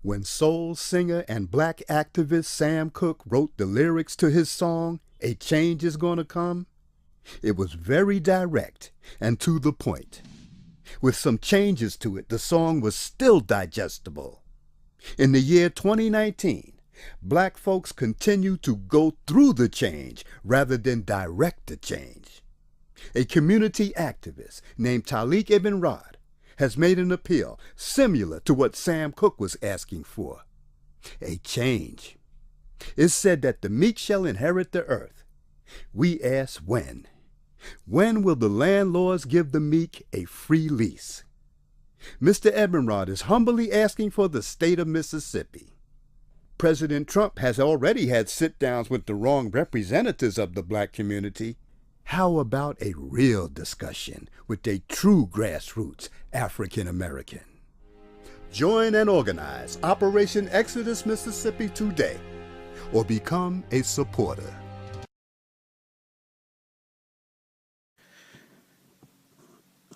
When soul singer and black activist Sam Cooke wrote the lyrics to his song, "A Change Is Gonna Come," it was very direct and to the point. With some changes to it, the song was still digestible. In the year 2019, black folks continue to go through the change rather than direct the change. A community activist named Taalik Ibn'rad has made an appeal similar to what Sam Cooke was asking for. A change. It's said that the meek shall inherit the earth. We ask when. When will the landlords give the meek a free lease? Mr. Ibn'rad is humbly asking for the state of Mississippi. President Trump has already had sit-downs with the wrong representatives of the black community. How about a real discussion with a true grassroots African American? Join and organize Operation Exodus Mississippi today, or become a supporter.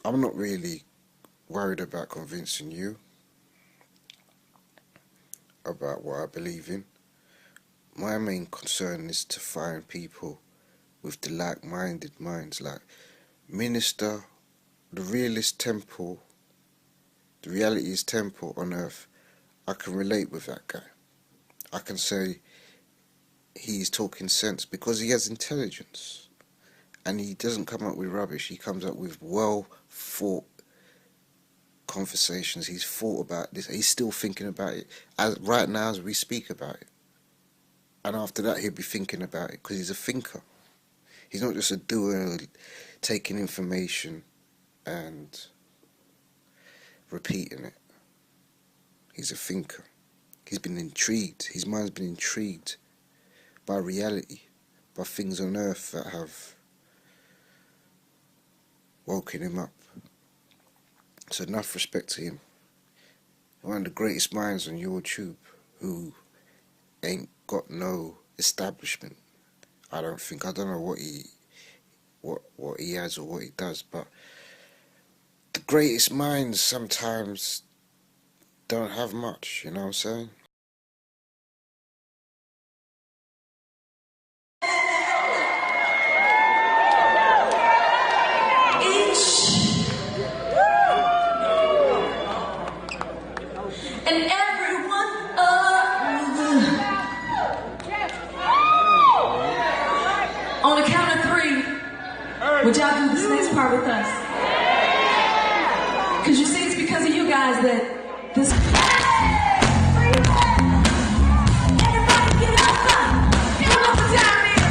I'm not really worried about convincing you about what I believe in. My main concern is to find people with the like-minded minds, like Minister, the realist temple, the reality's temple on earth. I can relate with that guy. I can say he's talking sense because he has intelligence. And he doesn't come up with rubbish. He comes up with well-thought conversations. He's thought about this. He's still thinking about it right now as we speak about it. And after that, he'll be thinking about it because he's a thinker. He's not just a doer taking information and repeating it. He's a thinker. He's been intrigued. His mind's been intrigued by reality, by things on earth that have woken him up. So enough respect to him. One of the greatest minds on YouTube who ain't got no establishment. I don't know what he has or what he does, but the greatest minds sometimes don't have much, you know what I'm saying? And everyone on the count of 3, would y'all do this next part with us? Because you see, it's because of you guys that this. Everybody get outside. You know what the time is.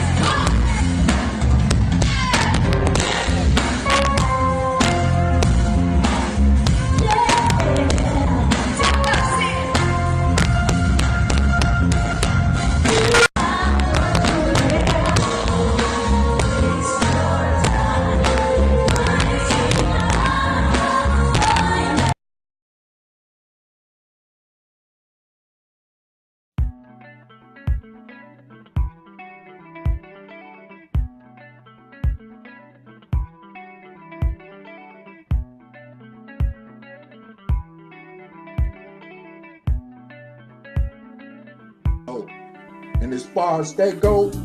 And as far as that goes,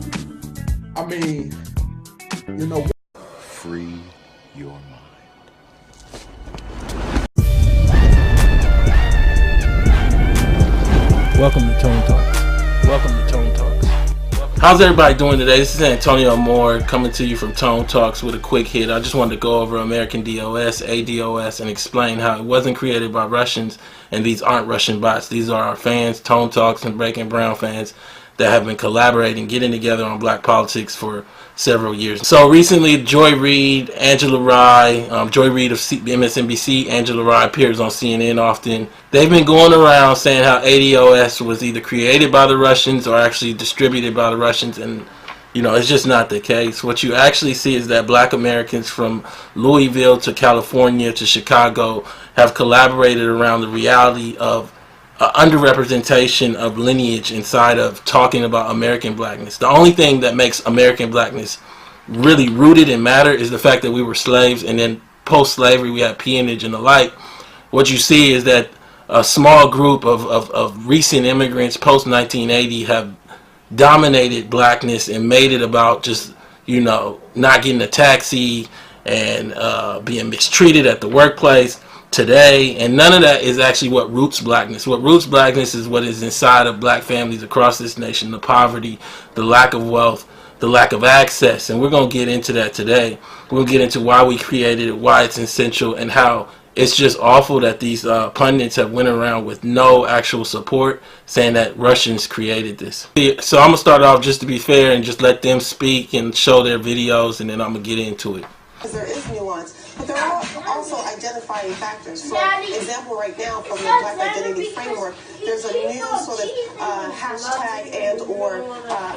I mean, you know. Free your mind. Welcome to Tone Talks. Welcome to Tone Talks. How's everybody doing today? This is Antonio Moore coming to you from Tone Talks with a quick hit. I just wanted to go over American DOS, ADOS, and explain how it wasn't created by Russians, and these aren't Russian bots. These are our fans, Tone Talks and Breaking Brown fans, that have been collaborating, getting together on black politics for several years. So recently, Joy Reid, Angela Rye, Joy Reid of MSNBC, Angela Rye appears on CNN often. They've been going around saying how ADOS was either created by the Russians or actually distributed by the Russians, and you know, it's just not the case. What you actually see is that black Americans from Louisville to California to Chicago have collaborated around the reality of underrepresentation of lineage inside of talking about American blackness. The only thing that makes American blackness really rooted and matter is the fact that we were slaves, and then post-slavery we had peonage and the like. What you see is that a small group of recent immigrants post 1980 have dominated blackness and made it about just, you know, not getting a taxi and being mistreated at the workplace today. And none of that is actually what roots blackness. What roots blackness is what is inside of black families across this nation: the poverty, the lack of wealth, the lack of access. And we're going to get into that today. We'll get into why we created it, why it's essential, and how it's just awful that these pundits have went around with no actual support saying that Russians created this. So I'm going to start off, just to be fair, and just let them speak and show their videos, and then I'm going to get into it. There is nuance, but there are also identifying factors. For example, right now, from the Black Identity Framework, there's a new sort of hashtag and or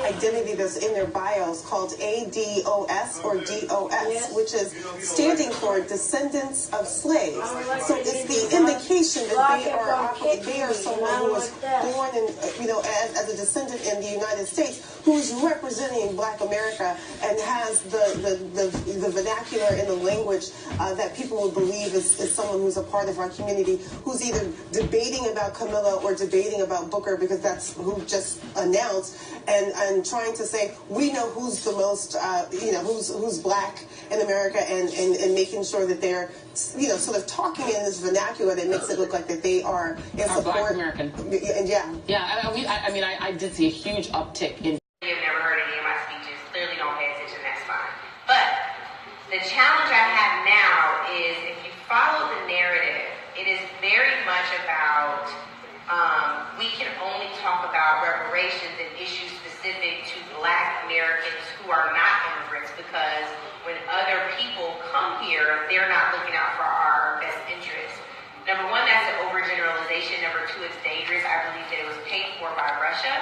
identity that's in their bios called ADOS or DOS, which is standing for Descendants of Slaves. So it's the indication that they are someone who was born in, as a descendant in the United States, who is representing Black America and has the vernacular and the language that people would believe is someone who's a part of our community, who's either debating about Camilla or debating about Booker, because that's who just announced, and trying to say, we know who's the most, who's Black in America, and making sure that they're, sort of talking in this vernacular that makes it look like that they are in support. Black American. I did see a huge uptick in. You've never heard any of my speeches, clearly don't pay attention, that's fine. But the challenge I have now is, if you follow the narrative, it is very much about, we can only talk about reparations and issues specific to Black Americans who are not immigrants, because when other people come here, they're not looking out for our best interests. Number one, that's an overgeneralization. Number two, it's dangerous. I believe that it was paid for by Russia.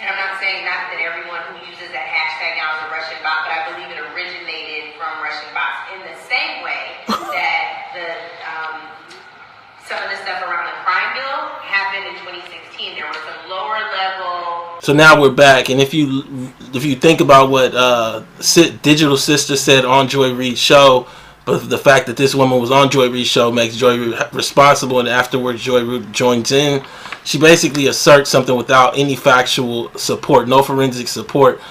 And I'm not saying not that everyone who uses that hashtag now is a Russian bot, but I believe it originated from Russian bots, in the same way that some of the stuff around the crime bill happened in 2016. There was some lower level. So now we're back, and if you think about what Digital Sister said on Joy Reid's show, but the fact that this woman was on Joy Reid's show makes Joy Reid responsible, and afterwards Joy Reid joins in. She basically asserts something without any factual support, no forensic support.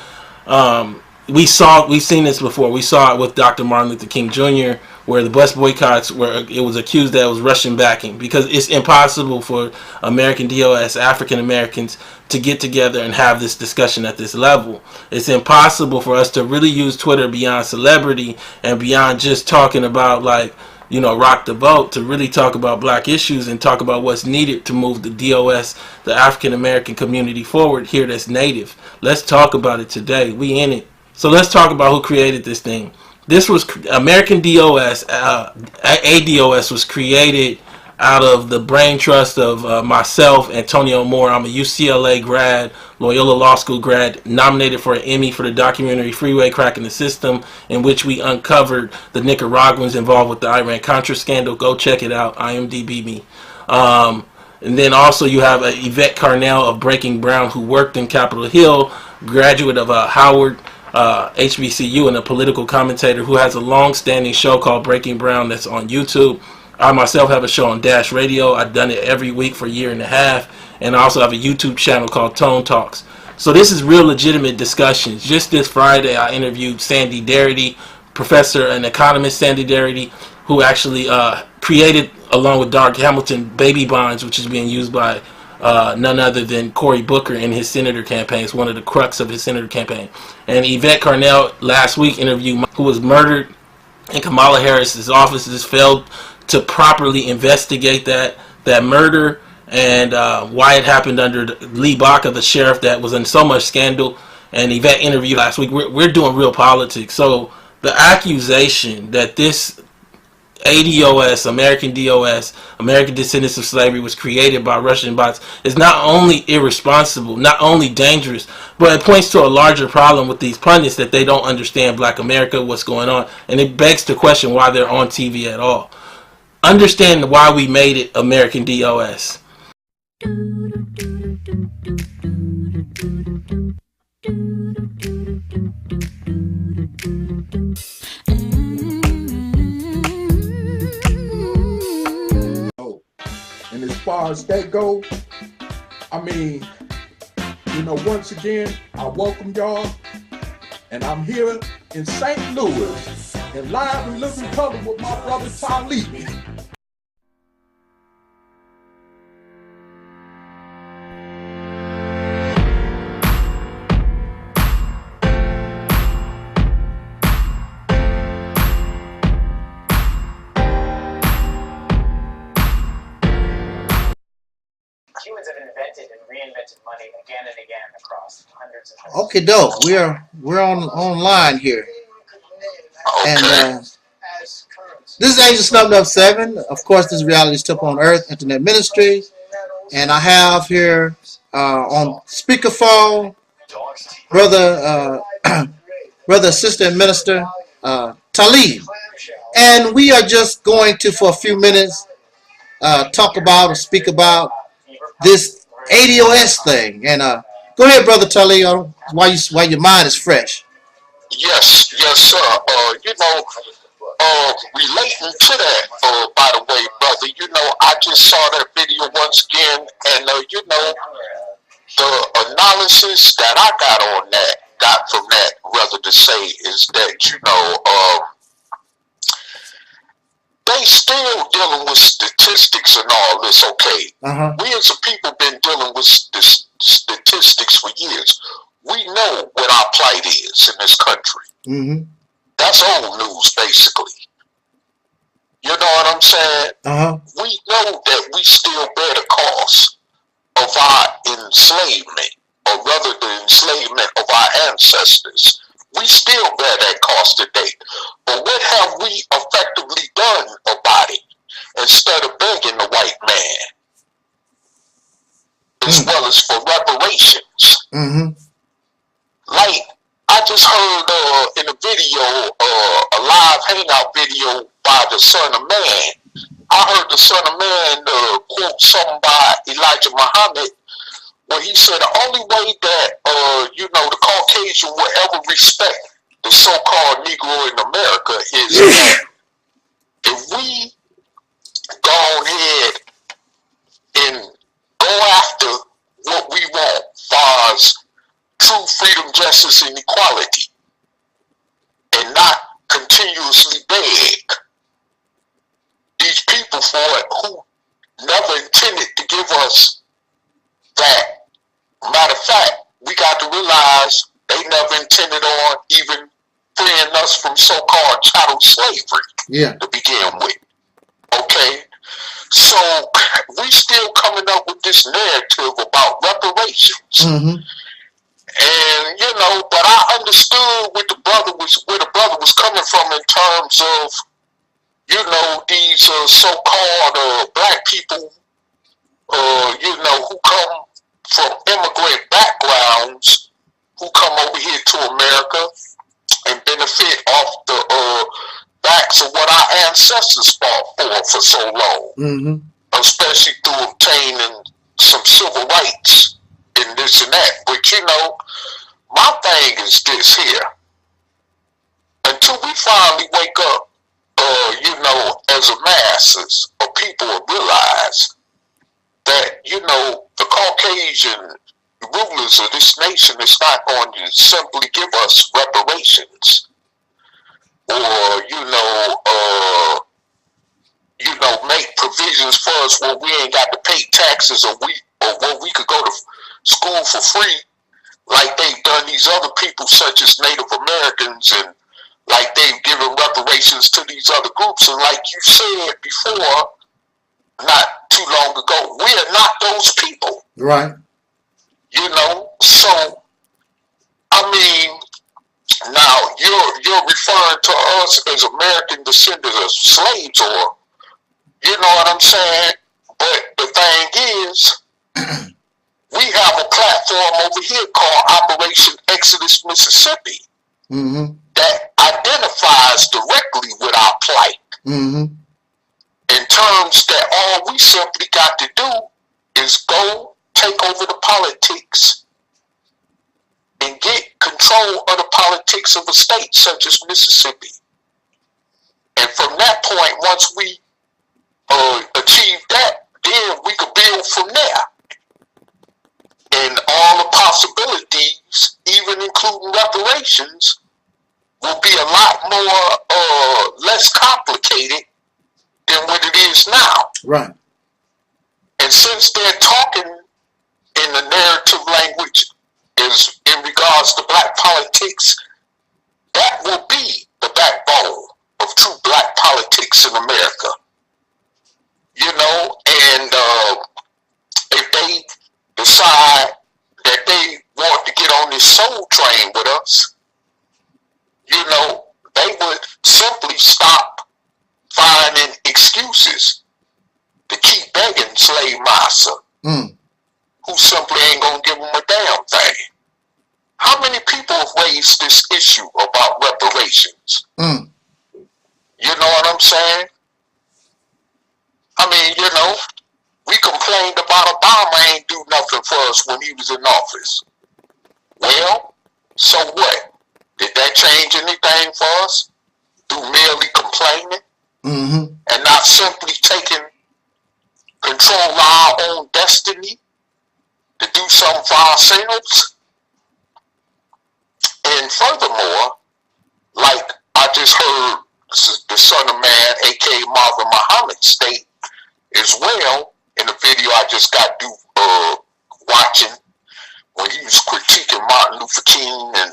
We've seen this before. We saw it with Dr. Martin Luther King Jr., where the bus boycotts, where it was accused that it was Russian backing, because it's impossible for American DOS, African Americans, to get together and have this discussion at this level. It's impossible for us to really use Twitter beyond celebrity and beyond just talking about, like, rock the boat, to really talk about Black issues and talk about what's needed to move the DOS, the African American community, forward here that's native. Let's talk about it today. We in it. So let's talk about who created this thing. This was American DOS, ADOS was created out of the brain trust of myself, Antonio Moore. I'm a UCLA grad, Loyola Law School grad, nominated for an Emmy for the documentary Freeway Cracking the System, in which we uncovered the Nicaraguans involved with the Iran-Contra scandal. Go check it out, IMDb me. And then also you have Yvette Carnell of Breaking Brown, who worked in Capitol Hill, graduate of Howard HBCU, and a political commentator who has a long-standing show called Breaking Brown that's on YouTube. I myself have a show on Dash Radio. I've done it every week for a year and a half, and I also have a YouTube channel called Tone Talks. So this is real legitimate discussions. Just this Friday, I interviewed Sandy Darity, professor and economist Sandy Darity, who actually created, along with Dark Hamilton, baby bonds, which is being used by none other than Cory Booker in his senator campaign. It's one of the crux of his senator campaign. And Yvette Carnell last week interviewed, who was murdered in Kamala Harris's offices, failed to properly investigate that murder, and why it happened under Lee Baca, the sheriff that was in so much scandal. And Yvette interviewed last week. We're doing real politics. So the accusation that this ADOS, American DOS, American Descendants of Slavery, was created by Russian bots is not only irresponsible, not only dangerous, but it points to a larger problem with these pundits, that they don't understand Black America, what's going on, and it begs to question why they're on TV at all. Understand why we made it American DOS. far as that go, I mean, you know, once again, I welcome y'all. And I'm here in St. Louis, in live and living color with my brother Taalik. Humans have invented and reinvented money again and again across hundreds of years. Okay, dope. We're online here, and this is Angel Snubbed Up 7. Of course, this is Reality's Temple on Earth Internet Ministry, and I have here on speakerphone brother assistant minister Taalik, and we are just going to for a few minutes talk about or speak about this ADOS thing. And go ahead, brother Taalik, while your mind is fresh. Yes, sir. Relating to that, by the way, brother, I just saw that video once again, and the analysis that I got from that, rather to say, is that they still dealing with statistics and all this. Okay, we as a people been dealing with statistics for years. We know what our plight is in this country. Mm-hmm. That's old news, basically. You know what I'm saying? We know that we still bear the cost of our enslavement, or rather the enslavement of our ancestors. We still bear that cost today. But what have we effectively done about it instead of begging the white man, as well as for reparations? Mm-hmm. Like, I just heard in a video, a live hangout video by the Son of Man. I heard the Son of Man quote something by Elijah Muhammad, where he said the only way that the Caucasian will ever respect the so-called Negro in America is that if we go ahead and go after what we want, as far as true freedom, justice, and equality, and not continuously beg these people for it who never intended to give us that. Matter of fact, we got to realize they never intended on even freeing us from so-called chattel slavery to begin with. Okay? So we still coming up with this narrative about reparations. Mm-hmm. And but I understood where the brother was coming from in terms of these so-called black people who come from immigrant backgrounds, who come over here to America and benefit off the backs of what our ancestors fought for so long, mm-hmm. especially through obtaining some civil rights and this and that. But my thing is this here. Until we finally wake up, as a masses of people realize that, the Caucasian rulers of this nation is not going to simply give us reparations or, make provisions for us where we ain't got to pay taxes or where we could go to school for free, like they've done these other people such as Native Americans, and like they've given reparations to these other groups. And like you said before, not too long ago, we are not those people. Right. So, I mean, now you're referring to us as American descendants of slaves, or, you know what I'm saying? But the thing is, we have a platform over here called Operation Exodus Mississippi, mm-hmm. that identifies directly with our plight. Mm-hmm. In terms that all we simply got to do is go take over the politics and get control of the politics of a state such as Mississippi. And from that point, once we achieve that, then we could build from there. And all the possibilities, even including reparations, will be a lot more less complicated than what it is now. Right. And since they're talking in the narrative language is in regards to black politics, that will be the backbone of true black politics in America. You know, and if they decide that they want to get on this soul train with us, you know, they would simply stop finding excuses to keep begging slave master, who simply ain't gonna give them a damn thing. How many people have raised this issue about reparations? You know what I'm saying? I mean, you know, we complained about Obama ain't do nothing for us when he was in office. Well, so what? Did that change anything for us? Through merely complaining and not simply taking control of our own destiny to do something for ourselves? And furthermore, like I just heard the Son of Man, aka Marvin Muhammad, state as well in the video I just got through watching when he was critiquing Martin Luther King and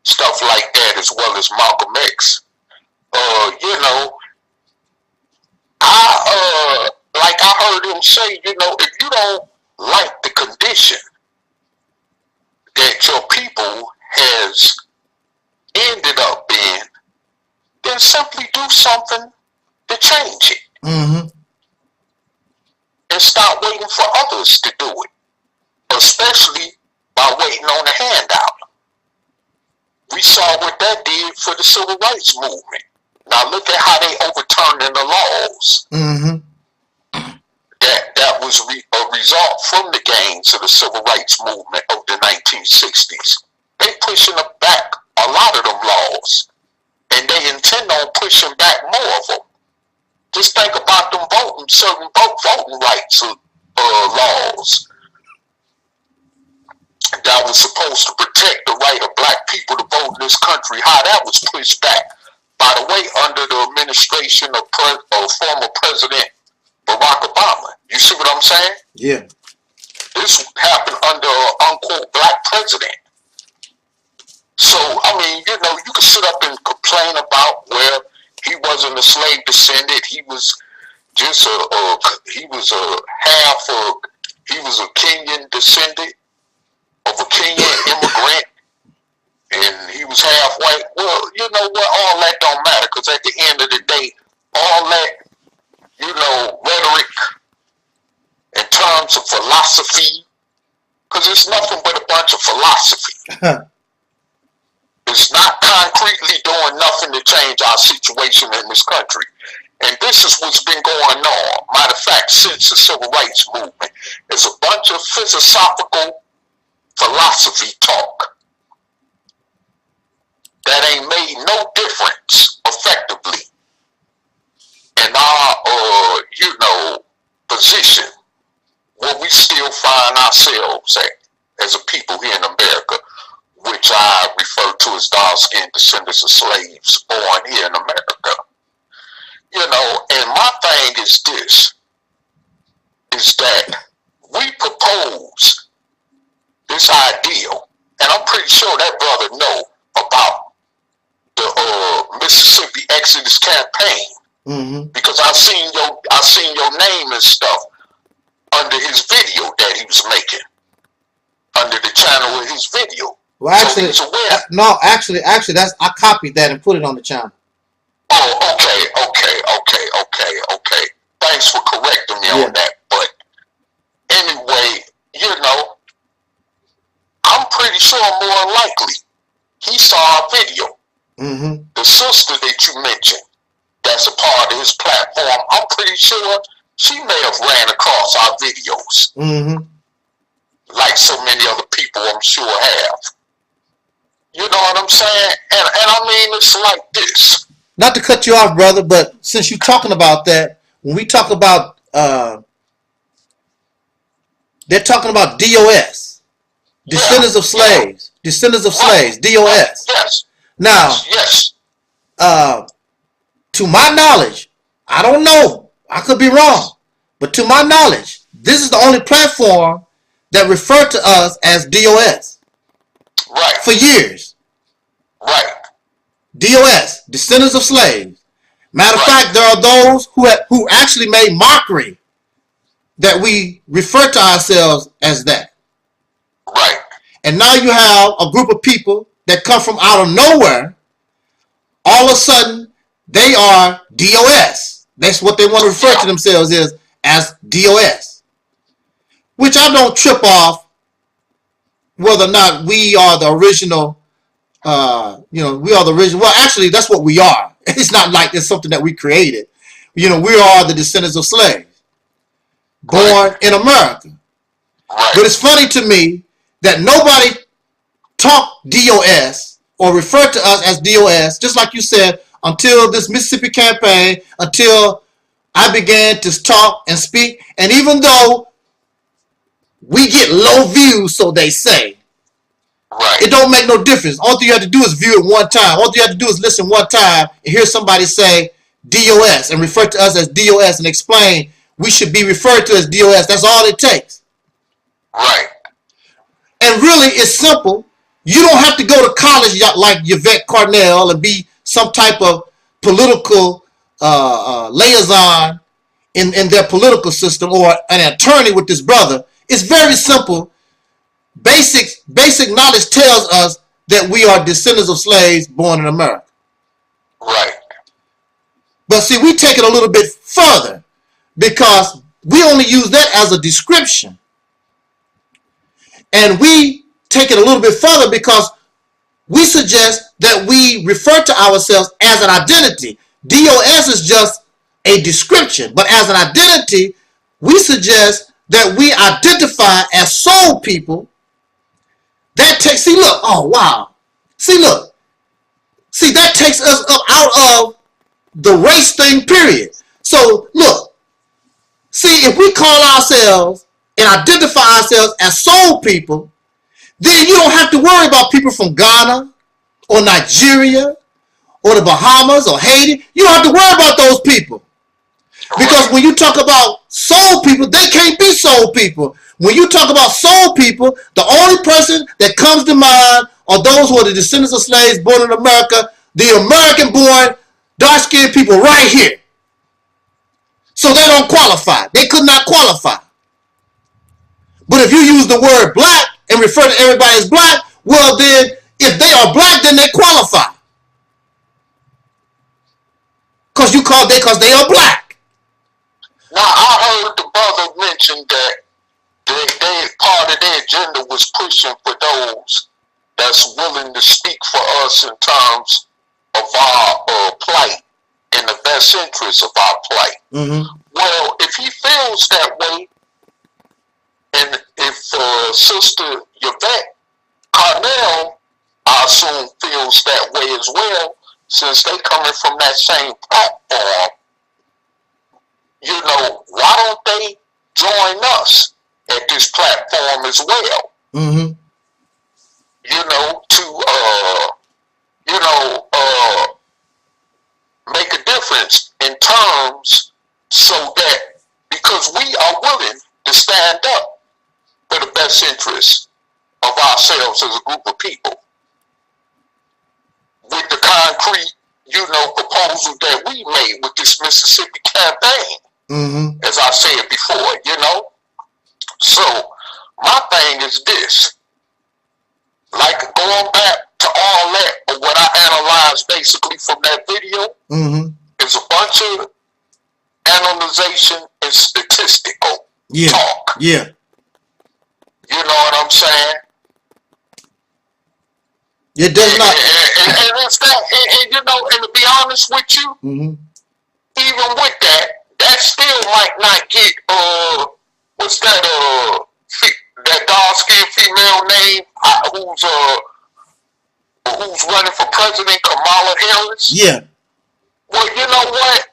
stuff like that, as well as Malcolm X. You know, I heard him say, you know, if you don't like the condition that your people has ended up in, then simply do something to change it. And stop waiting for others to do it, especially by waiting on a handout. We saw what that did for the civil rights movement. Now look at how they overturning the laws. That was a result from the gains of the civil rights movement of the 1960s. They pushing back a lot of them laws, and they intend on pushing back more of them. Just think about them certain voting rights laws that was supposed to protect the right of black people to vote in this country, how that was pushed back, by the way, under the administration of former President Barack Obama. You see what I'm saying? Yeah. This happened under an unquote black president. So, I mean, you know, you can sit up and complain about where he wasn't a slave descendant. He was just he was a Kenyan descendant of a Kenyan immigrant, and he was half white. Well, you know what? All that don't matter, because at the end of the day, all that, you know, rhetoric in terms of philosophy, because it's nothing but a bunch of philosophy. It's not concretely doing nothing to change our situation in this country. And this is what's been going on. Matter of fact, since the civil rights movement, it's a bunch of philosophical philosophy talk that ain't made no difference effectively in our, you know, position where we still find ourselves at as a people here in America, which I refer to as dark-skinned descendants of slaves born here in America. You know, and my thing is this, is that we propose this ideal, and I'm pretty sure that brother know about the Mississippi Exodus campaign, because I seen your name and stuff under his video that he was making, under the channel of his video. Well, actually, so no, actually, that's I copied that and put it on the channel. Oh, okay. Thanks for correcting me on that. But anyway, you know, I'm pretty sure more than likely he saw our video. The sister that you mentioned, that's a part of his platform, I'm pretty sure she may have ran across our videos. Like so many other people, I'm sure have. You know what I'm saying? And I mean, it's like this. Not to cut you off, brother, but since you're talking about that, when we talk about they're talking about DOS, descendants of slaves, descendants of slaves, DOS. Yes. Now, yes. To my knowledge, I don't know, I could be wrong, but to my knowledge, this is the only platform that referred to us as DOS. Right. For years. Right. DOS, descendants of slaves. Matter of fact, there are those who actually made mockery that we refer to ourselves as that. Right. And now you have a group of people that come from out of nowhere. All of a sudden, they are DOS. That's what they want to refer to themselves as DOS. Which I don't trip off whether or not we are the original, we are the original. Well, actually, that's what we are. It's not like it's something that we created. We are the descendants of slaves born in America. But it's funny to me that nobody talked DOS or referred to us as DOS, just like you said, until this Mississippi campaign, until I began to talk and speak. And even though we get low views, so they say, it don't make no difference. All you have to do is view it one time. All you have to do is listen one time and hear somebody say DOS and refer to us as DOS and explain we should be referred to as DOS. That's all it takes. Right. And really, it's simple. You don't have to go to college like Yvette Carnell and be some type of political liaison in their political system or an attorney with this brother. It's very simple. Basic knowledge tells us that we are descendants of slaves born in America. Right. But see, we take it a little bit further because we only use that as a description. And we take it a little bit further because we suggest that we refer to ourselves as an identity. DOS is just a description, but as an identity, we suggest that we identify as soul people. That takes, see, look, oh, wow. See, look. See, that takes us up out of the race thing, period. So, look. See, if we call ourselves and identify ourselves as soul people, then you don't have to worry about people from Ghana or Nigeria or the Bahamas or Haiti. You don't have to worry about those people. Because when you talk about soul people, they can't be soul people. When you talk about soul people, the only person that comes to mind are those who are the descendants of slaves born in America, the American-born, dark-skinned people right here. So they don't qualify. They could not qualify. But if you use the word black and refer to everybody as black, well then, if they are black, then they qualify. Because they are black. Now, I heard the brother mention that they part of their agenda was pushing for those that's willing to speak for us in terms of our plight and the best interest of our plight. Mm-hmm. Well, if he feels that way, and if Sister Yvette Carnell, I assume, feels that way as well, since they coming from that same platform, why don't they join us at this platform as well? Mm-hmm. Make a difference in terms so that, because we are willing to stand up for the best interests of ourselves as a group of people. With the concrete, proposal that we made with this Mississippi campaign, mm-hmm. as I said before, So, my thing is this. Like, going back to all that, or what I analyzed basically from that video, mm-hmm. is a bunch of analyzation and statistical talk. Yeah. You know what I'm saying? It does not. And it's that, and to be honest with you, mm-hmm. even with that still might not get, what's that, that dark-skinned female name, who's running for president, Kamala Harris? Yeah. Well, you know what?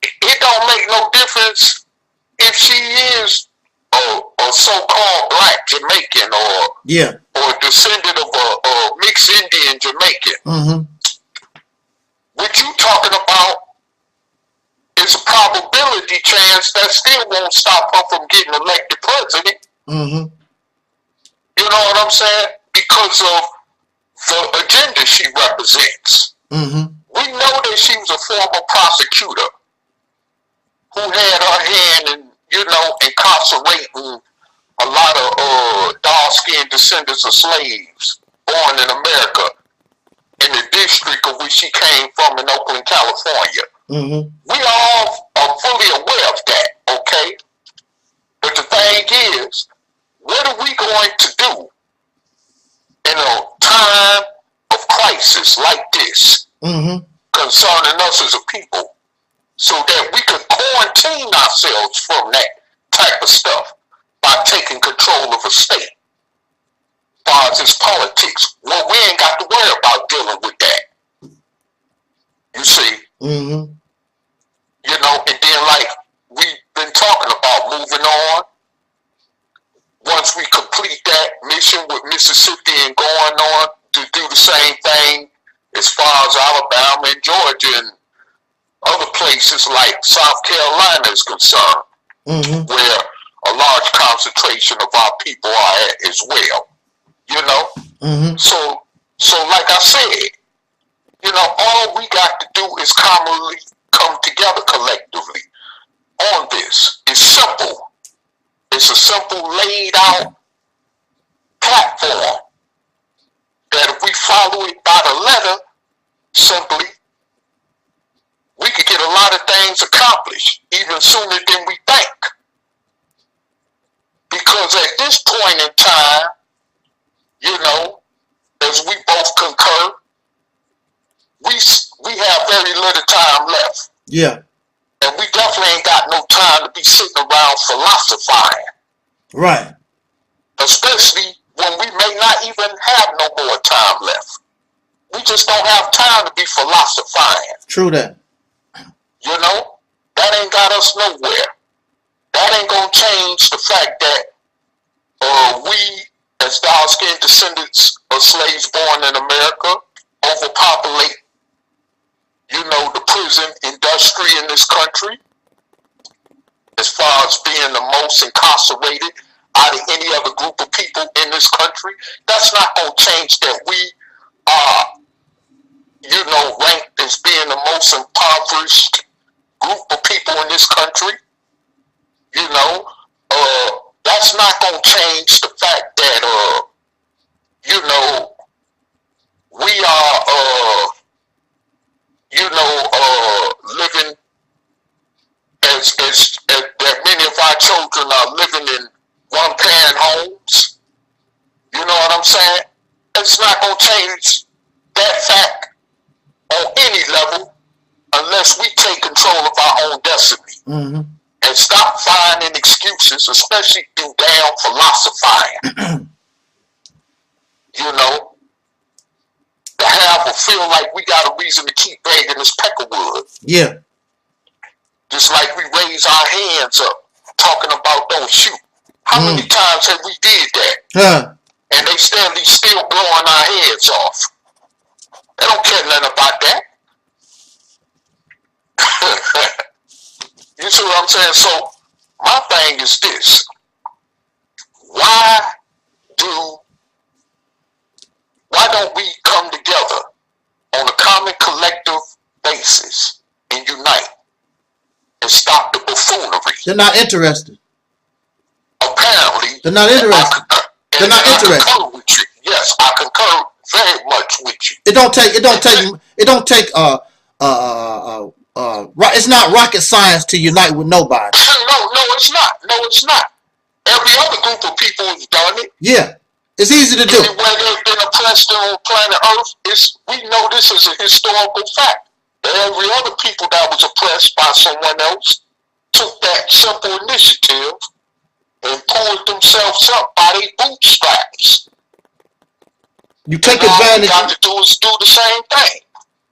It don't make no difference if she is a so-called black Jamaican or descendant of a mixed Indian Jamaican. What you talking about is a probability chance that still won't stop her from getting elected president. You know what I'm saying? Because of the agenda she represents. We know that she was a former prosecutor who had her hand in, incarcerating a lot of dark-skinned descendants of slaves born in America in the district of which she came from in Oakland, California. We all are fully aware of that, okay? But the thing is, what are we going to do in a time of crisis like this concerning us as a people so that we can quarantine ourselves from that type of stuff by taking control of a state? As far as its politics, well, we ain't got to worry about dealing with that. You see? And then like we've been talking about moving on. Once we complete that mission with Mississippi and going on to do the same thing as far as Alabama and Georgia and other places like South Carolina is concerned, where a large concentration of our people are at as well. So like I said, all we got to do is commonly come together collectively on this. It's simple. It's a simple laid out platform that if we follow it by the letter, simply, we could get a lot of things accomplished even sooner than we think. Because at this point in time, as we both concur, we have very little time left. And we definitely ain't got no time to be sitting around philosophizing. Right. Especially when we may not even have no more time left. We just don't have time to be philosophizing. True that. That ain't got us nowhere. That ain't gonna change the fact that we, as dark-skinned descendants of slaves born in America, overpopulate, the prison industry in this country, as far as being the most incarcerated out of any other group of people in this country. That's not going to change that we are, ranked as being the most impoverished group of people in this country. That's not going to change the fact that, we are, living as that many of our children are living in one-parent homes. You know what I'm saying? It's not going to change that fact on any level unless we take control of our own destiny and stop finding excuses, especially through damn philosophizing. To have or feel like we got a reason to keep begging this peckerwood. Just like we raise our hands up, talking about don't shoot. How many times have we did that? And they still blowing our heads off. They don't care nothing about that. You see what I'm saying? So my thing is this. Why don't we come together on a common collective basis and unite and stop the buffoonery? They're not interested. Apparently. They're not interested. They're not interested. I concur with you. Yes, I concur very much with you. It don't take it's not rocket science to unite with nobody. No, it's not. No, it's not. Every other group of people has done it. Yeah. It's easy to do. Anywhere they've been oppressed on planet Earth, we know this is a historical fact. That every other people that was oppressed by someone else took that simple initiative and pulled themselves up by their bootstraps. You take advantage. All you got to do is do the same thing.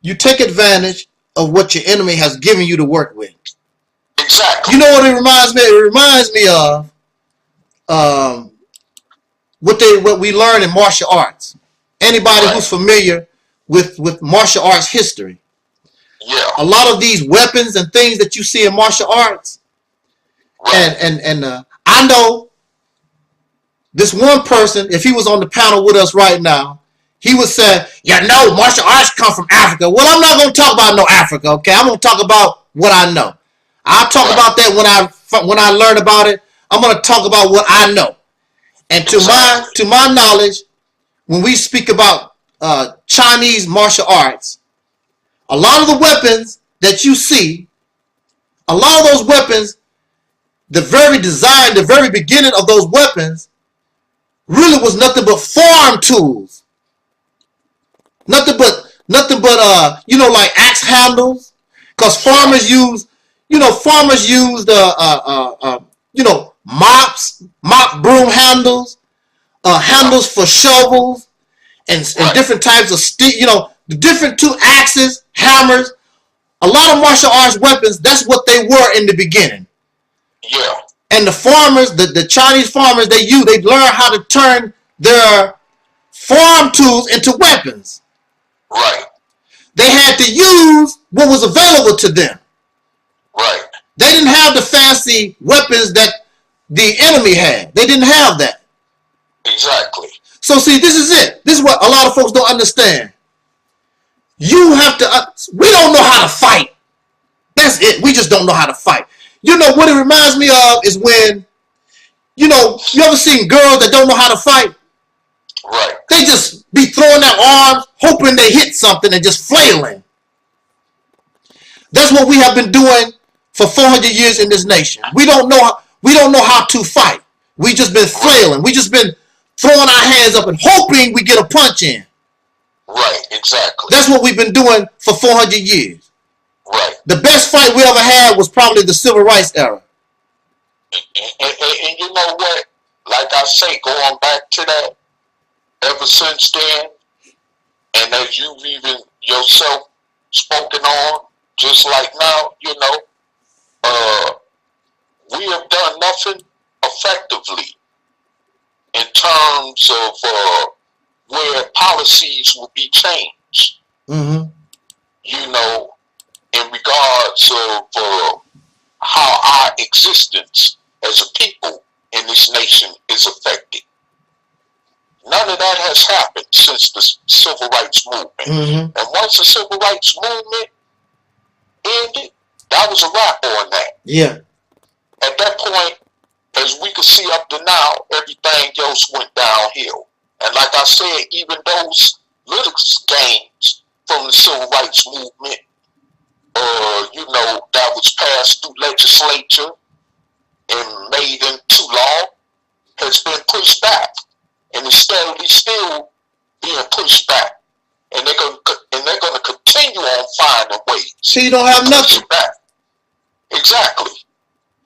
You take advantage of what your enemy has given you to work with. Exactly. You know what it reminds me? It reminds me of what we learn in martial arts. Anybody who's familiar with martial arts history. Yeah. A lot of these weapons and things that you see in martial arts, and I know this one person, if he was on the panel with us right now, he would say, martial arts come from Africa. Well, I'm not going to talk about no Africa, okay? I'm going to talk about what I know. I'll talk about that when I learn about it. I'm going to talk about what I know. And to my knowledge, when we speak about Chinese martial arts, a lot of the weapons that you see, a lot of those weapons, the very design, the very beginning of those weapons really was nothing but farm tools. Nothing but like axe handles, because farmers used mop broom handles, handles for shovels, and different types of the different two axes, hammers. A lot of martial arts weapons, that's what they were in the beginning. Yeah. And the farmers, the Chinese farmers, they learn how to turn their farm tools into weapons. Right. They had to use what was available to them. Right. They didn't have the fancy weapons that the enemy had. They didn't have that. Exactly. So see, this is it. This is what a lot of folks don't understand. You have to, we don't know how to fight. That's it. We just don't know how to fight. You know what it reminds me of is when, you ever seen girls that don't know how to fight? Right. They just be throwing their arms, hoping they hit something and just flailing. That's what we have been doing for 400 years in this nation. We don't know how to fight. We just been flailing. We just been throwing our hands up and hoping we get a punch in. Right, exactly. That's what we've been doing for 400 years. Right. The best fight we ever had was probably the Civil Rights era. And you know what? Like I say, going back to that, ever since then, and as you've even yourself spoken on, just like now, we have done nothing effectively in terms of where policies will be changed. Mm-hmm. In regards of how our existence as a people in this nation is affected. None of that has happened since the Civil Rights Movement. Mm-hmm. And once the Civil Rights Movement ended, that was a wrap on that. Yeah. At that point, as we could see up to now, everything else went downhill. And like I said, even those little gains from the Civil Rights Movement, that was passed through legislature and made into law, has been pushed back. And it's steadily still being pushed back. And they're going to continue on finding ways. So you don't have nothing. Back. Exactly.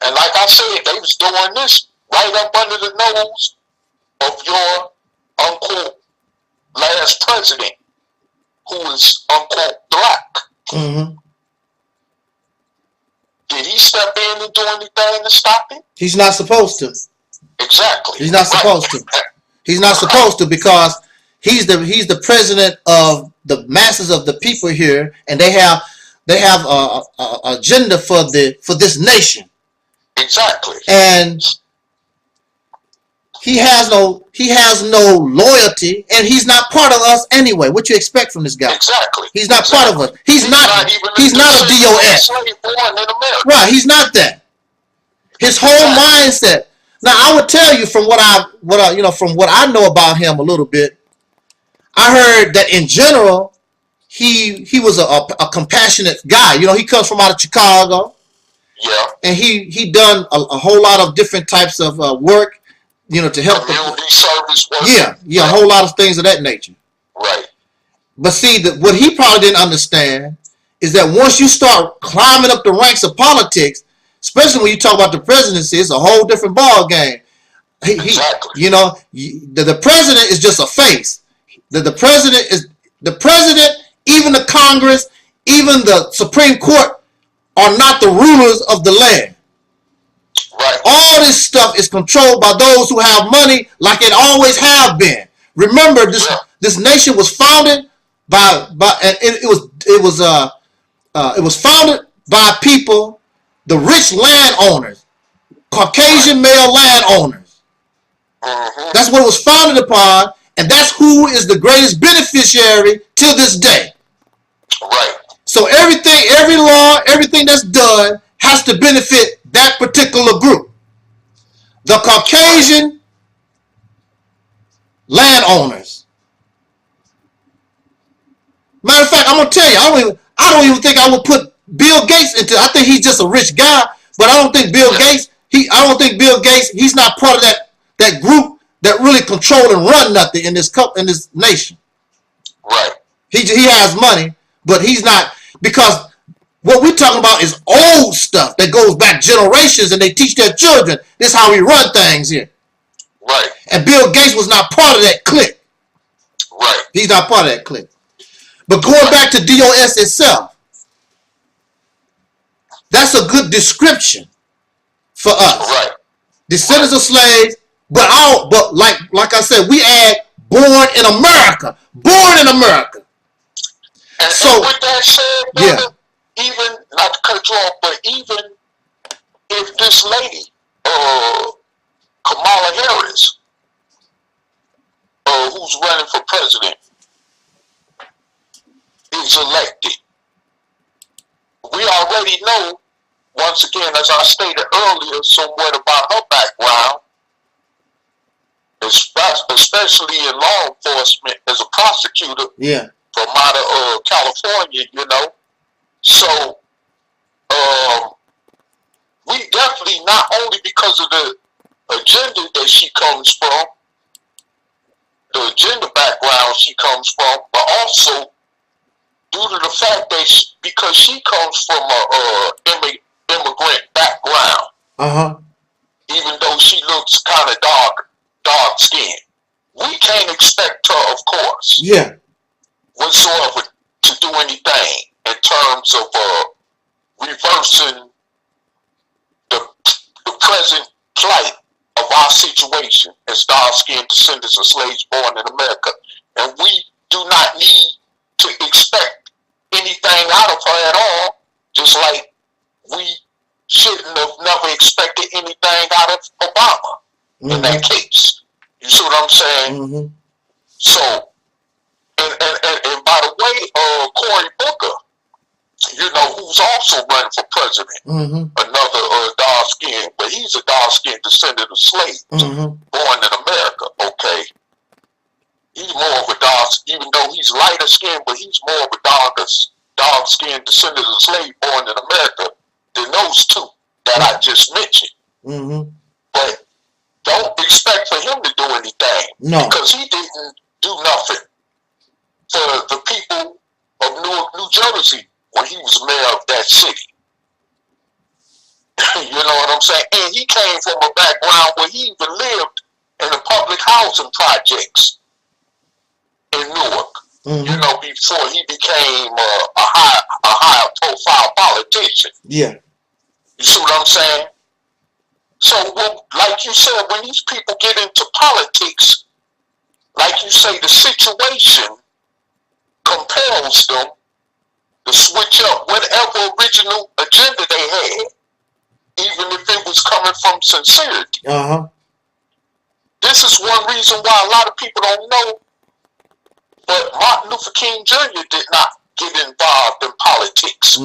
And like I said, they was doing this right up under the nose of your, unquote, last president, who is, unquote, black. Mm-hmm. Did he step in and do anything to stop it? He's not supposed to. Exactly. He's not supposed to. He's not supposed to, because he's the president of the masses of the people here, and they have a agenda for this nation. Exactly. And he has no loyalty, and he's not part of us anyway. What you expect from this guy? Exactly. He's not part of us. He's not a DOS. Right, he's not that. His whole mindset. Now I would tell you from what I know about him a little bit. I heard that in general, he was a compassionate guy. He comes from out of Chicago. Yeah. And he done a whole lot of different types of work, to help community service work. Yeah, a whole lot of things of that nature. Right. But see, what he probably didn't understand is that once you start climbing up the ranks of politics, especially when you talk about the presidency, it's a whole different ball game. Exactly. The president is just a face. The president, even the Congress, even the Supreme Court are not the rulers of the land. Right. All this stuff is controlled by those who have money, like it always have been. Remember, this nation was founded by and it was founded by people, the rich landowners, Caucasian male landowners. That's what it was founded upon, and that's who is the greatest beneficiary to this day. Right. So everything, every law, everything that's done has to benefit that particular group. The Caucasian landowners. Matter of fact, I'm gonna tell you, I don't even think I would put Bill Gates into. I think he's just a rich guy, but I don't think Bill Gates. He's not part of that group that really control and run nothing in this nation. Right. He has money, but he's not, because what we're talking about is old stuff that goes back generations, and they teach their children this is how we run things here. Right. And Bill Gates was not part of that clique. Right. He's not part of that clique. But going back to DOS itself, that's a good description for us. Right. Descendants of slaves, but like I said, we add born in America. Born in America. And so with that said, brother, even, not to cut you off, but even if this lady, Kamala Harris, who's running for president, is elected, we already know, once again, as I stated earlier, somewhat about her background, especially in law enforcement as a prosecutor from out of California, you know. So, we definitely, not only because of the agenda that she comes from, the agenda background she comes from, but also due to the fact that because she comes from a immigrant background, even though she looks kind of dark skinned, we can't expect her, of course, whatsoever, to do anything in terms of reversing the present plight of our situation as dark-skinned descendants of slaves born in America. And we do not need to expect anything out of her at all, just like we shouldn't have never expected anything out of Obama in that case. You see what I'm saying? So, and by the way, Cory Booker, you know, who's also running for president, another dark skin, but he's a dark skinned descendant of slaves born in America, okay? He's more of a dark, even though he's lighter skinned, but he's more of a dark skinned descendant of slaves born in America than those two that I just mentioned. But don't expect for him to do anything, because he didn't do nothing for the people of New Jersey when he was mayor of that city. You know what I'm saying? And he came from a background where he even lived in the public housing projects in Newark. You know, before he became a high profile politician. You see what I'm saying? So, like you said, when these people get into politics, like you say, the situation compels them to switch up whatever original agenda they had, even if it was coming from sincerity. This is one reason why a lot of people don't know, but Martin Luther King Jr. did not get involved in politics.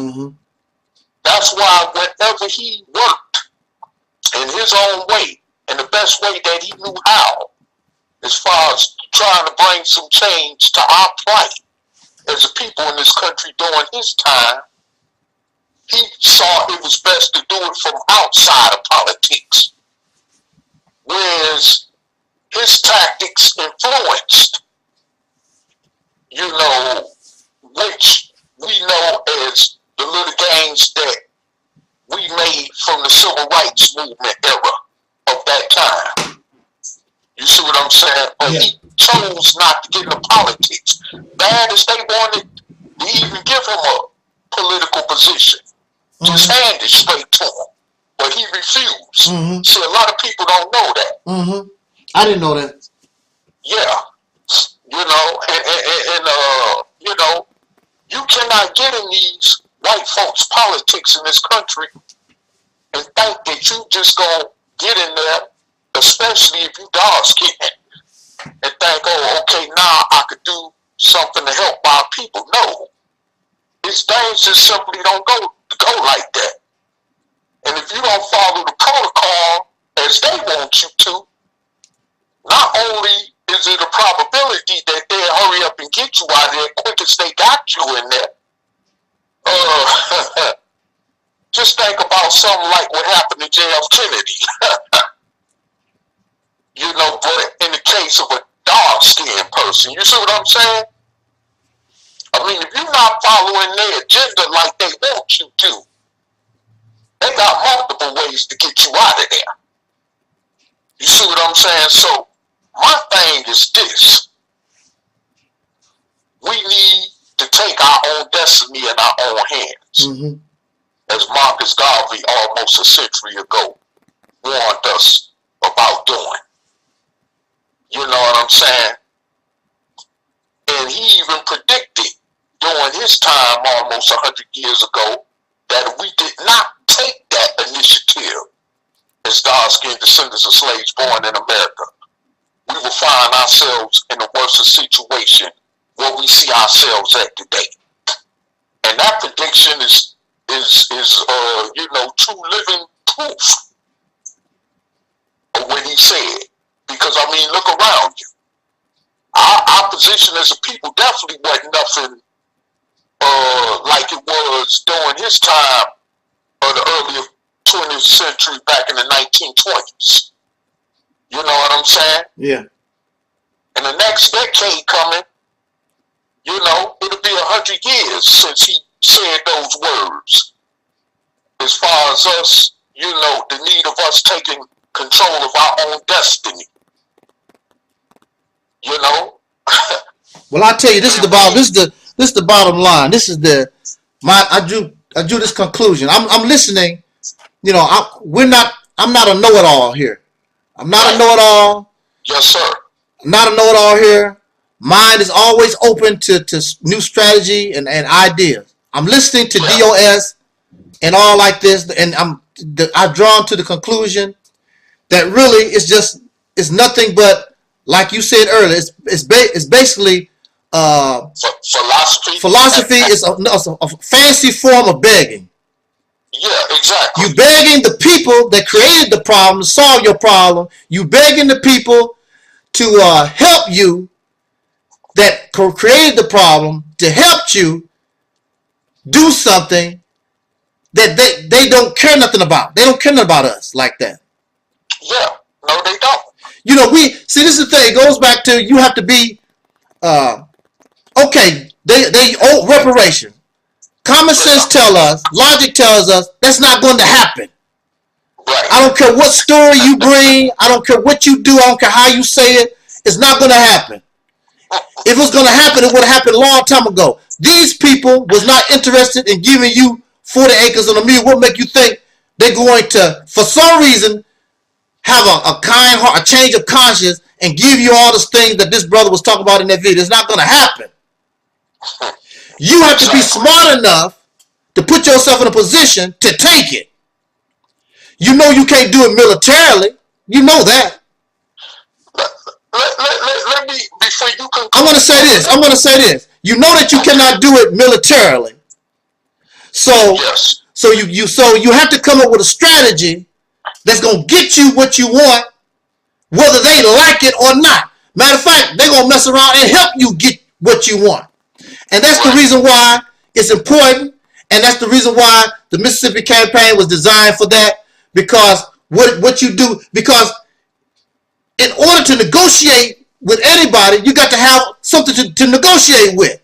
That's why whenever he worked in his own way, in the best way that he knew how, as far as trying to bring some change to our plight as a people in this country during his time, he saw it was best to do it from outside of politics. Whereas his tactics influenced, you know, which we know as the little gains that we made from the civil rights movement era of that time. You see what I'm saying? But he chose not to get into politics. Bad as they wanted to even give him a political position, just hand it straight to him. but he refused. See, a lot of people don't know that. I didn't know that. Yeah, you know, and you know, you cannot get in these white folks' politics in this country and think that you just gonna get in there, especially if you dark skinned, and think, oh, okay, now I could do something to help our people. No, these things just simply don't go like that. And if you don't follow the protocol as they want you to, not only is it a probability that they'll hurry up and get you out of there quick as they got you in there. Just think about something like what happened to J.F. Kennedy. You know, but in the case of a dark-skinned person, you see what I'm saying? I mean, if you're not following their agenda like they want you to, they got multiple ways to get you out of there. You see what I'm saying? So, my thing is this. We need to take our own destiny in our own hands. As Marcus Garvey almost a century ago warned us about doing. You know what I'm saying? And he even predicted during his time almost 100 years ago that if we did not take that initiative as dark-skinned descendants of slaves born in America, we will find ourselves in a worse situation where we see ourselves at today. And that prediction is you know, true living proof of what he said. Because, I mean, look around you. Our position as a people definitely wasn't nothing like it was during his time or the early 20th century back in the 1920s. You know what I'm saying? Yeah. And the next decade coming, you know, it'll be 100 years since he said those words. As far as us, you know, the need of us taking control of our own destiny. You know? Well, I tell you, this is the bottom. This is the bottom line. This is I drew this conclusion. I'm listening. You know, I'm not a know-it-all here. I'm not a know-it-all. Yes, sir. I'm not a know-it-all here. Mind is always open to new strategy and ideas. I'm listening to DOS and all like this, and I've drawn to the conclusion that really it's nothing but, like you said earlier, it's basically philosophy. Philosophy is a fancy form of begging. Yeah, exactly. You begging the people that created the problem to solve your problem. You begging the people to help you that created the problem to help you do something that they don't care nothing about. They don't care nothing about us like that. Yeah, no, they don't. You know, this is the thing. It goes back to you have to be okay. They owe reparation. Common sense tell us, logic tells us that's not going to happen. Right. I don't care what story you bring. I don't care what you do. I don't care how you say it. It's not going to happen. If it was going to happen, it would have happened a long time ago. These people was not interested in giving you 40 acres on a mule. What make you think they're going to, for some reason, have a kind heart, a change of conscience, and give you all the things that this brother was talking about in that video? It's not going to happen. You have to be smart enough to put yourself in a position to take it. You know you can't do it militarily. You know that. Let me, before you conclude. I'm going to say this. You know that you cannot do it militarily. So, yes. so you have to come up with a strategy that's going to get you what you want, whether they like it or not. Matter of fact, they're going to mess around and help you get what you want. And that's the reason why it's important, and that's the reason why the Mississippi campaign was designed for that, because what you do, because in order to negotiate with anybody, you got to have something to negotiate with.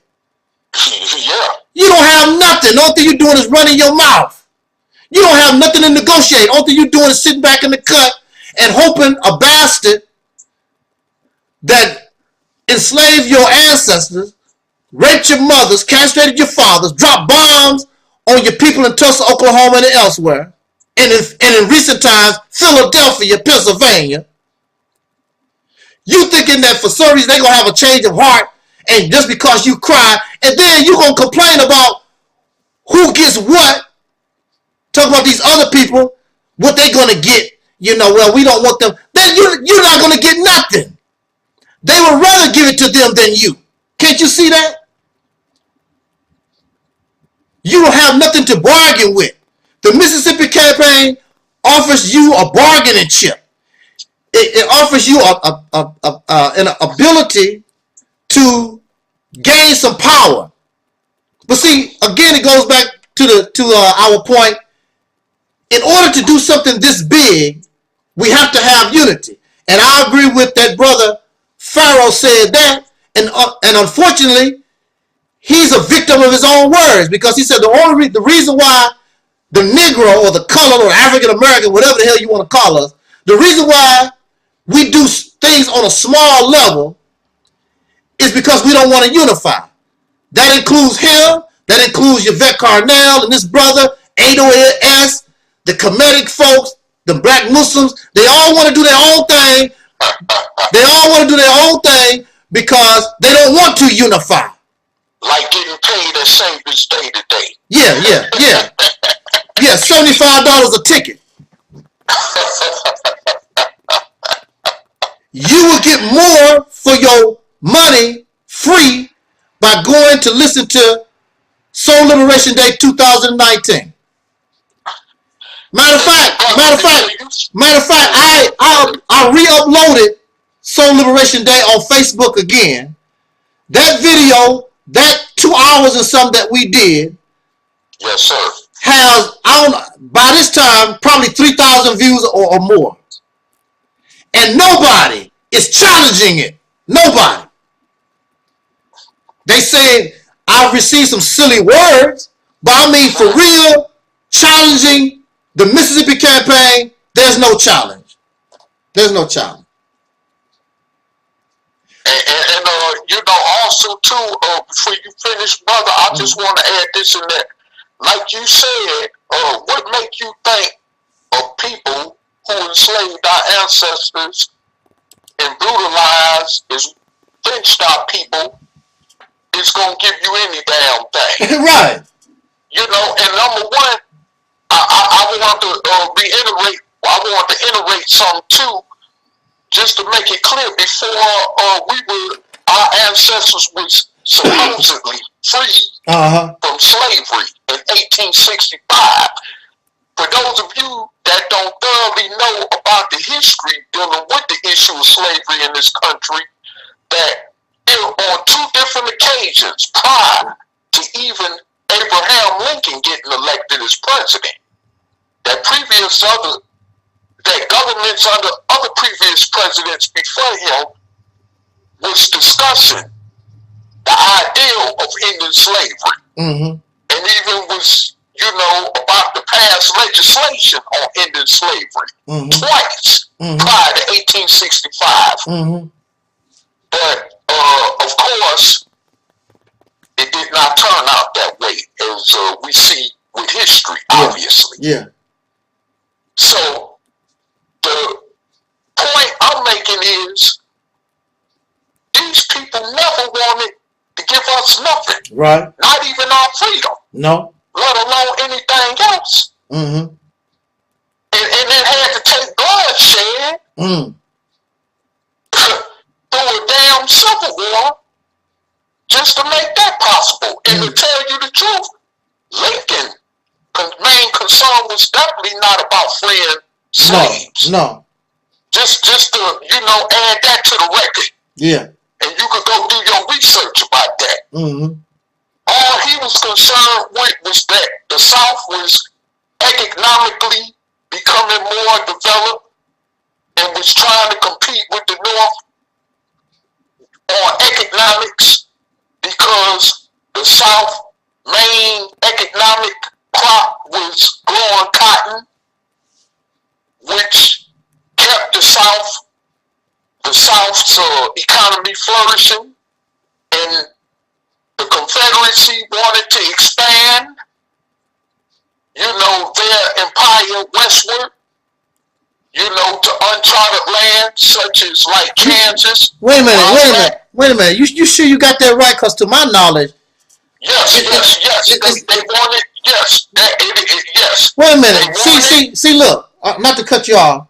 Yeah. You don't have nothing. The only thing you're doing is running your mouth. You don't have nothing to negotiate. The only thing you're doing is sitting back in the cut and hoping a bastard that enslaved your ancestors, raped your mothers, castrated your fathers, dropped bombs on your people in Tulsa, Oklahoma, and elsewhere, and in recent times, Philadelphia, Pennsylvania. You thinking that for some reason they're going to have a change of heart, and just because you cry, and then you're going to complain about who gets what, talk about these other people, what they're going to get, well, we don't want them. Then you're not going to get nothing. They would rather give it to them than you. Can't you see that? You don't have nothing to bargain with. The Mississippi campaign offers you a bargaining chip. It offers you an ability to gain some power. But see, again, it goes back to our point. In order to do something this big, we have to have unity. And I agree with that brother. Pharaoh said that, and unfortunately, he's a victim of his own words, because he said the reason why the Negro or the colored or African American, whatever the hell you want to call us, the reason why we do things on a small level is because we don't want to unify. That includes him. That includes Yvette Carnell and this brother, ADOS, the Kemetic folks, the black Muslims. They all want to do their own thing. They all want to do their own thing because they don't want to unify. Like getting paid at Savior's Day today. Yeah. Yeah, $75 a ticket. You will get more for your money free by going to listen to Soul Liberation Day 2019. Matter of fact, I re-uploaded Soul Liberation Day on Facebook again. That video, that 2 hours and something that we did, yes, sir, has, by this time, probably 3,000 views or more. And nobody is challenging it. Nobody. They say I've received some silly words, but I mean for real, challenging the Mississippi campaign, there's no challenge. There's no challenge. And also too, before you finish, brother, I just want to add this in there. Like you said, what make you think of people who enslaved our ancestors and brutalized, lynched our people, is going to give you any damn thing? Right. And number one, I want to reiterate, I want to iterate something too, just to make it clear. Before our ancestors was supposedly freed from slavery in 1865. For those of you that don't thoroughly know about the history dealing with the issue of slavery in this country, that on two different occasions prior to even Abraham Lincoln getting elected as president, that governments under other previous presidents before him was discussing the ideal of ending slavery, and even was, about to pass legislation on ending slavery twice prior to 1865. But of course, it did not turn out that way, as we see with history, obviously. Yeah. So the point I'm making is these people never wanted to give us nothing. Right. Not even our freedom. No. Let alone anything else. And it had to take bloodshed through a damn civil war just to make that possible. And to tell you the truth, Lincoln's main concern was definitely not about freeing slaves. No. Just to, add that to the record. Yeah. And you could go do your research about that. All he was concerned with was that the South was economically becoming more developed and was trying to compete with the North on economics, because the South main economic crop was growing cotton, which kept the South's economy flourishing, and the Confederacy wanted to expand, their empire westward, to uncharted lands such as like Kansas. Wait a minute. You sure you got that right? Because to my knowledge, yes. They wanted, yes. Yes. Wait a minute. See, look, not to cut you off.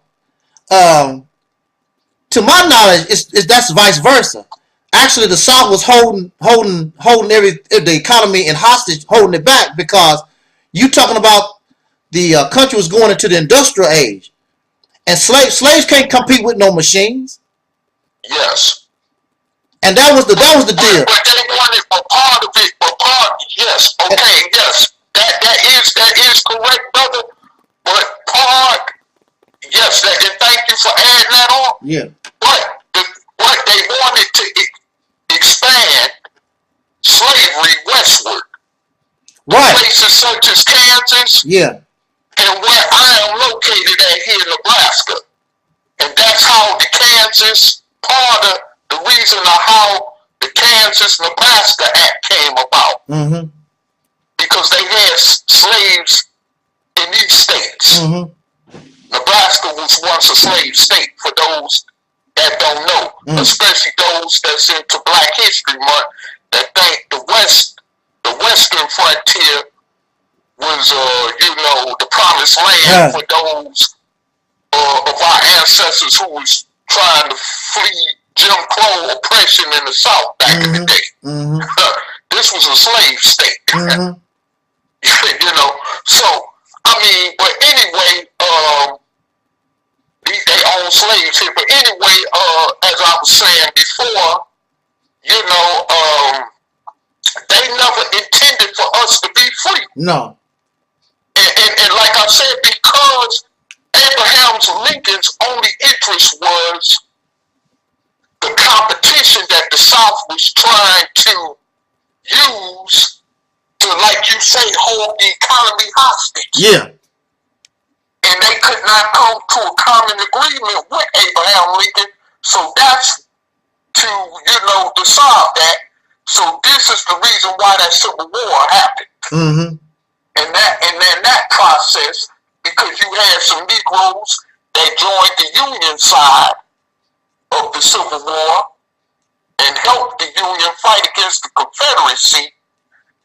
To my knowledge, that's vice versa. Actually, the South was holding the economy in hostage, holding it back, because you talking about the country was going into the industrial age, and slaves can't compete with no machines. Yes. And that was the deal. But they wanted a part of it. Yes. Okay. Yes. That is correct, brother. But part. Yes. And thank you for adding that on. Yeah. But they wanted to expand slavery westward. Right. Places such as Kansas. Yeah. And where I am located at here in Nebraska. And that's how the Kansas part of the reason of how the Kansas-Nebraska Act came about. Mm-hmm. Because they had slaves in these states. Mm-hmm. Nebraska was once a slave state, for those that don't know, especially those that's into Black History Month, that think the Western frontier was, the promised land for those of our ancestors who was trying to flee Jim Crow oppression in the South back in the day. Mm-hmm. This was a slave state. Mm-hmm. So, I mean, but anyway, they own slaves here. But anyway, as I was saying before, they never intended for us to be free. No. And like I said, because Abraham Lincoln's only interest was the competition that the South was trying to use to, like you say, hold the economy hostage. Yeah. And they could not come to a common agreement with Abraham Lincoln. So that's to, to solve that. So this is the reason why that Civil War happened. Mm-hmm. And then that process, because you had some Negroes that joined the Union side of the Civil War and helped the Union fight against the Confederacy,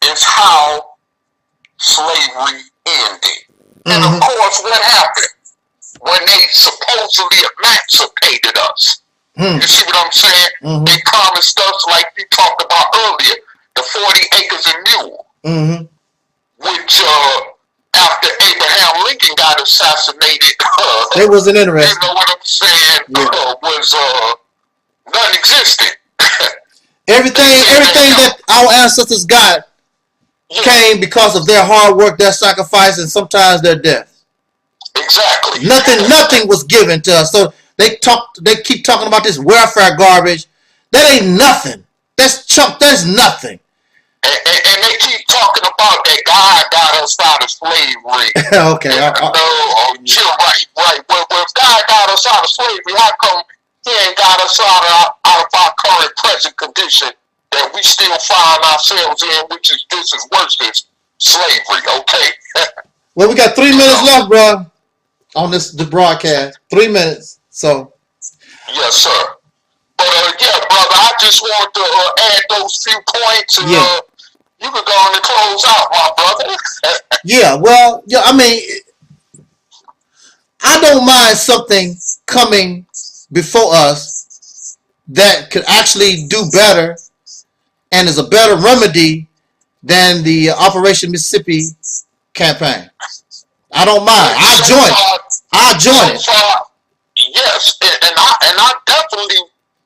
is how slavery ended. And of course, what happened when they supposedly emancipated us? You see what I'm saying? They promised us, like we talked about earlier, the 40 acres and mule, which after Abraham Lincoln got assassinated, it wasn't interesting. You know what I'm saying? Was non-existent. Everything that our ancestors got came because of their hard work, their sacrifice, and sometimes their death. Exactly. Nothing was given to us. So they keep talking about this welfare garbage. That ain't nothing. That's nothing. And they keep talking about that God got us out of slavery. Okay. Right. Well, if God got us out of slavery, how come He ain't got us out of our current present condition that we still find ourselves in, which is just as worse as slavery? Okay. Well, we got 3 minutes left, bro, on the broadcast. 3 minutes. So. Yes, sir. But yeah, brother, I just want to add those few points, and you can go on and close out, my brother. Yeah. Well, yeah. I mean, I don't mind something coming before us that could actually do better and is a better remedy than the Operation Mississippi campaign. I don't mind. I'll join it. Yes, and I definitely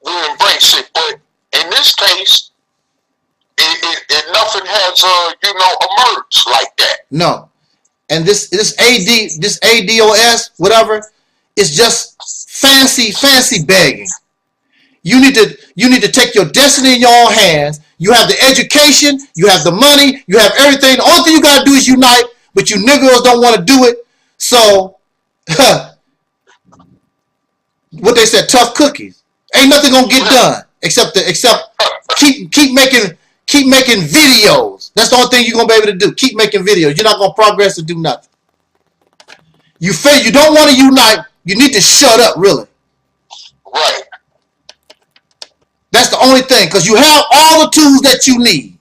will embrace it. But in this case, nothing has emerged like that. No, and this ADOS whatever is just fancy begging. You need to take your destiny in your own hands. You have the education, you have the money, you have everything. The only thing you gotta do is unite, but you niggas don't want to do it. So, what they said, tough cookies. Ain't nothing gonna get done except keep making videos. That's the only thing you're going to be able to do. Keep making videos. You're not going to progress or do nothing. You feel you don't want to unite. You need to shut up, really. Right. That's the only thing, because you have all the tools that you need.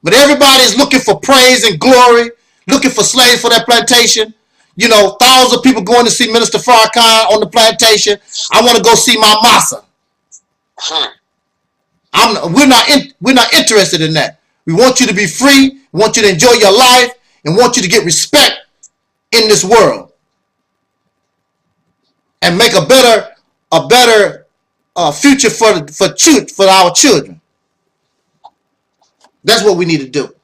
But everybody is looking for praise and glory, looking for slaves for that plantation. You know, thousands of people going to see Minister Farrakhan on the plantation. I want to go see my massa. We're not interested in that. We want you to be free. We want you to enjoy your life, and want you to get respect in this world, and make a better future for our children. That's what we need to do.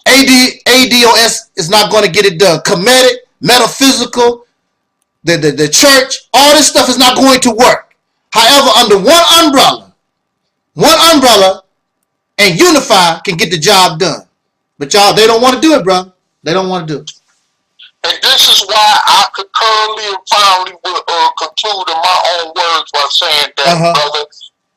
ADOS is not going to get it done. Comedic, metaphysical, the church, all this stuff is not going to work. However, under one umbrella, and unify can get the job done. But y'all, they don't want to do it, bro. They don't want to do it. And this is why I concurrently and finally will conclude in my own words by saying that, brother,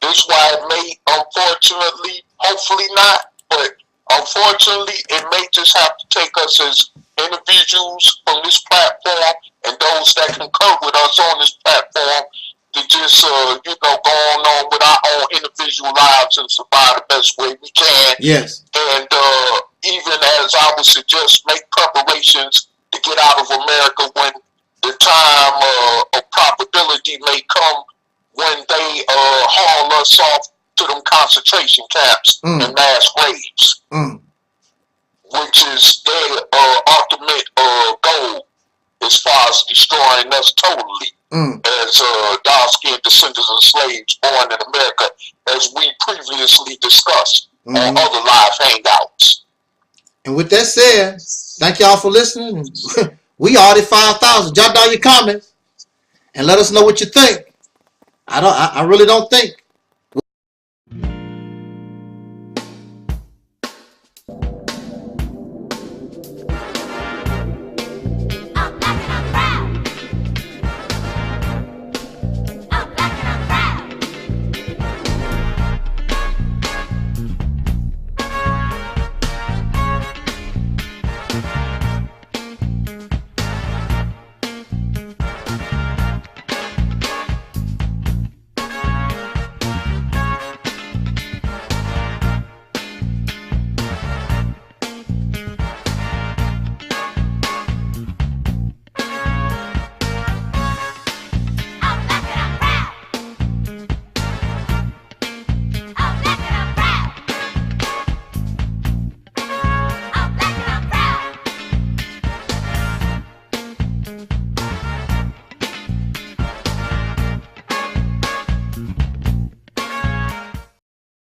this is why it may, unfortunately, hopefully not, but unfortunately, it may just have to take us as individuals from this platform and those that concur with us on this platform to just, go on with our own individual lives and survive the best way we can. Yes. And even as I would suggest, make preparations to get out of America when the time of probability may come when they haul us off to them concentration camps and mass graves, which is their ultimate goal as far as destroying us totally as dark-skinned descendants of slaves born in America, as we previously discussed on other live hangouts. And with that said, thank y'all for listening. We already 5,000. Jot down your comments and let us know what you think. I really don't think